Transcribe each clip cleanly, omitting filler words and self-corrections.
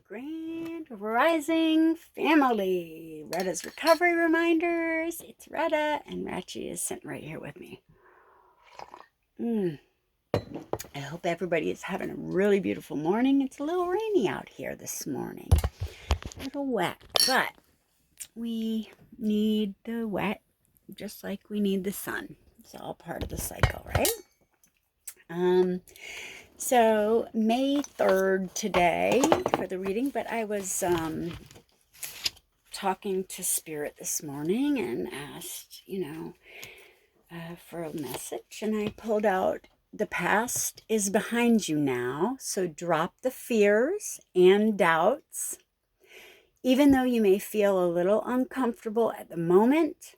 Grand Rising family. Retta's recovery reminders. It's Retta, and Ratchi is sitting right here with me. I hope everybody is having a really beautiful morning. It's a little rainy out here this morning. A little wet, but we need the wet just like we need the sun. It's all part of the cycle, right? So May 3rd today for the reading, but I was talking to Spirit this morning and asked, for a message, and I pulled out, the past is behind you now, so drop the fears and doubts. Even though you may feel a little uncomfortable at the moment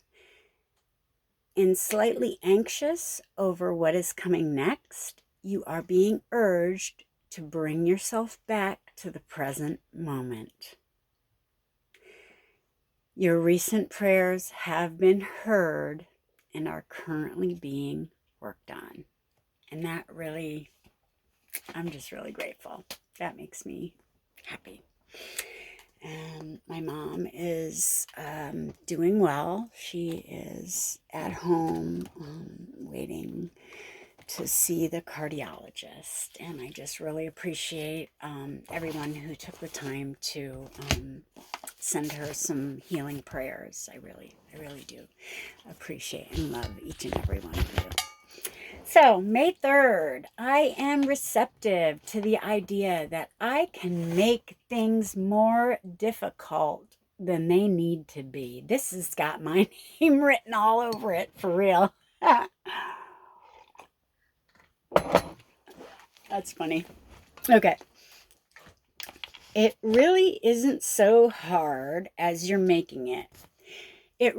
and slightly anxious over what is coming next, you are being urged to bring yourself back to the present moment. Your recent prayers have been heard and are currently being worked on. And that really, I'm just really grateful. That makes me happy. And my mom is doing well. She is at home waiting to see the cardiologist, and I just really appreciate everyone who took the time to send her some healing prayers. I really do appreciate and love each and every one of you. So, May 3rd, I am receptive to the idea that I can make things more difficult than they need to be. This has got my name written all over it, for real. That's funny. Okay. It really isn't so hard as you're making it. It's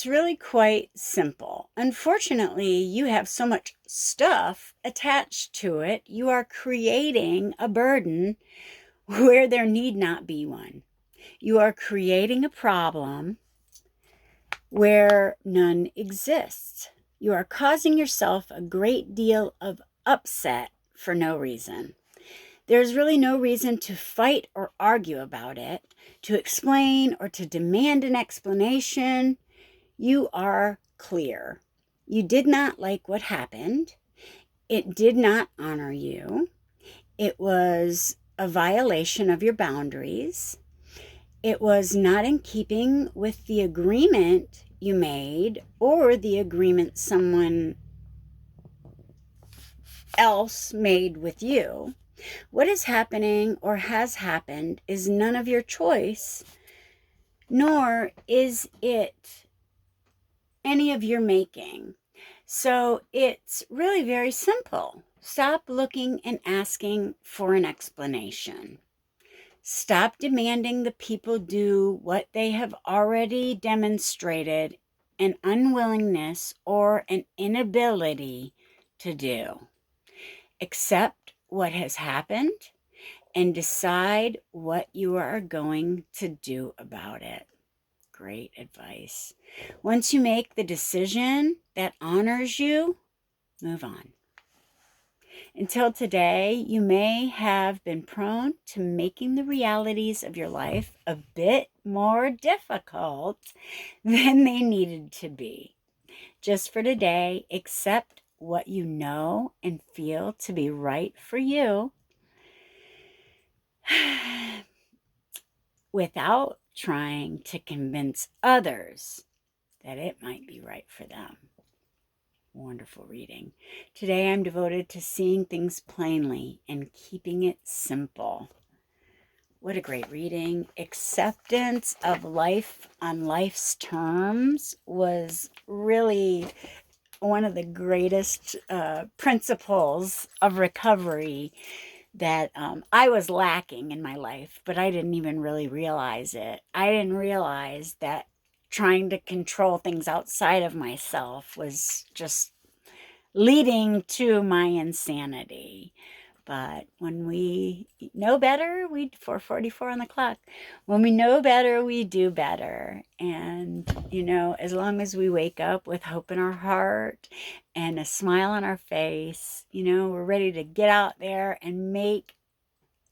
really quite simple. Unfortunately, you have so much stuff attached to it. You are creating a burden where there need not be one. You are creating a problem where none exists. You are causing yourself a great deal of upset for no reason. There's really no reason to fight or argue about it, to explain or to demand an explanation. You are clear. You did not like what happened. It did not honor you. It was a violation of your boundaries. It was not in keeping with the agreement you made or the agreement someone else made with you. What is happening or has happened is none of your choice, nor is it any of your making. So it's really very simple. Stop looking and asking for an explanation. Stop demanding the people do what they have already demonstrated an unwillingness or an inability to do. Accept what has happened and decide what you are going to do about it. Great advice. Once you make the decision that honors you, move on. Until today, you may have been prone to making the realities of your life a bit more difficult than they needed to be. Just for today, accept what you know and feel to be right for you without trying to convince others that it might be right for them. Wonderful reading. Today I'm devoted to seeing things plainly and keeping it simple. What a great reading. Acceptance of life on life's terms was really one of the greatest principles of recovery that I was lacking in my life, but I didn't even really realize it. I didn't realize that trying to control things outside of myself was just leading to my insanity. But when we know better, 4:44 on the clock. When we know better, we do better. And, as long as we wake up with hope in our heart and a smile on our face, we're ready to get out there and make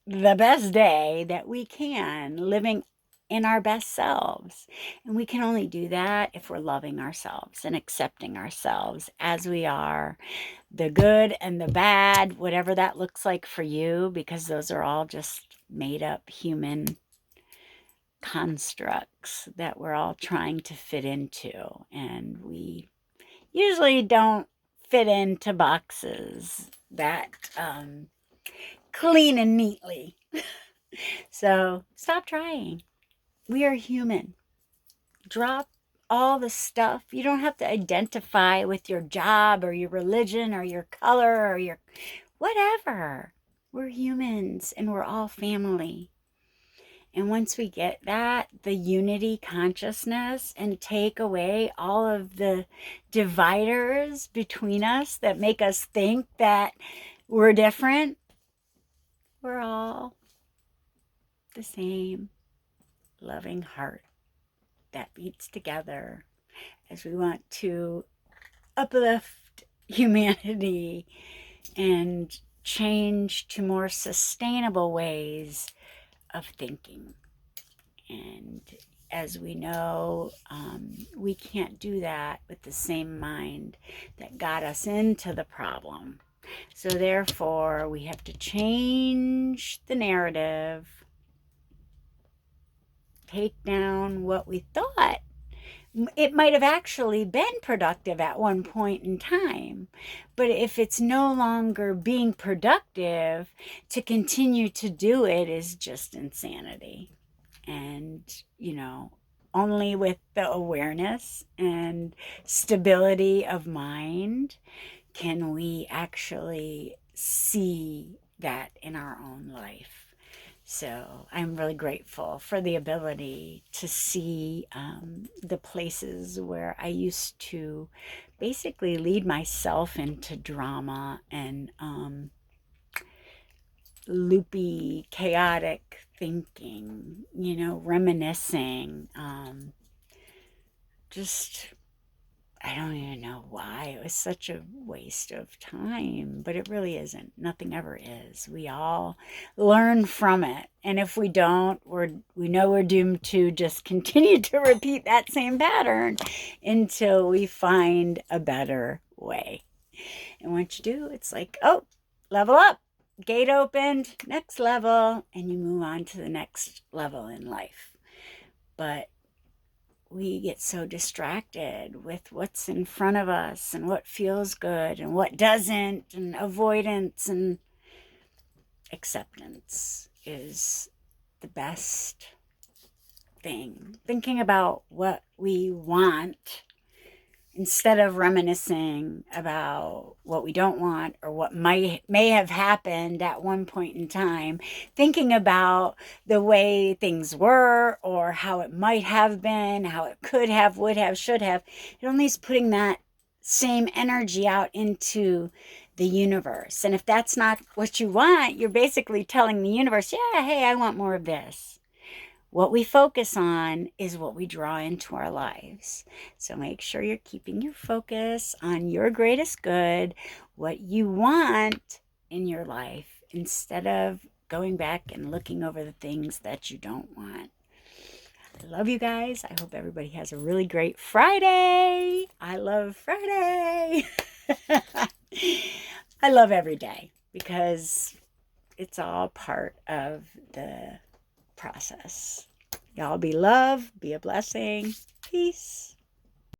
the best day that we can, living in our best selves. And we can only do that if we're loving ourselves and accepting ourselves as we are, the good and the bad, whatever that looks like for you, because those are all just made up human constructs that we're all trying to fit into. And we usually don't fit into boxes that clean and neatly. So stop trying. We are human. Drop all the stuff. You don't have to identify with your job or your religion or your color or your whatever. We're humans and we're all family. And once we get that, the unity consciousness, and take away all of the dividers between us that make us think that we're different, we're all the same loving heart that beats together as we want to uplift humanity and change to more sustainable ways of thinking. And as we know, we can't do that with the same mind that got us into the problem. So therefore, we have to change the narrative, take down what we thought it might have actually been productive at one point in time. But if it's no longer being productive, to continue to do it is just insanity. And, only with the awareness and stability of mind can we actually see that in our own life. So I'm really grateful for the ability to see the places where I used to basically lead myself into drama and loopy, chaotic thinking, reminiscing, just I don't even know why. It was such a waste of time, but it really isn't. Nothing ever is. We all learn from it. And if we don't, we know we're doomed to just continue to repeat that same pattern until we find a better way. And once you do, it's like, oh, level up, gate opened, next level, and you move on to the next level in life. But we get so distracted with what's in front of us and what feels good and what doesn't, and avoidance, and acceptance is the best thing. Thinking about what we want instead of reminiscing about what we don't want or what may have happened at one point in time, thinking about the way things were or how it might have been, how it could have, would have, should have. It only is putting that same energy out into the universe. And if that's not what you want, you're basically telling the universe, yeah, hey, I want more of this. What we focus on is what we draw into our lives. So make sure you're keeping your focus on your greatest good, what you want in your life, instead of going back and looking over the things that you don't want. I love you guys. I hope everybody has a really great Friday. I love Friday. I love every day because it's all part of the process. Y'all be love, be a blessing. Peace.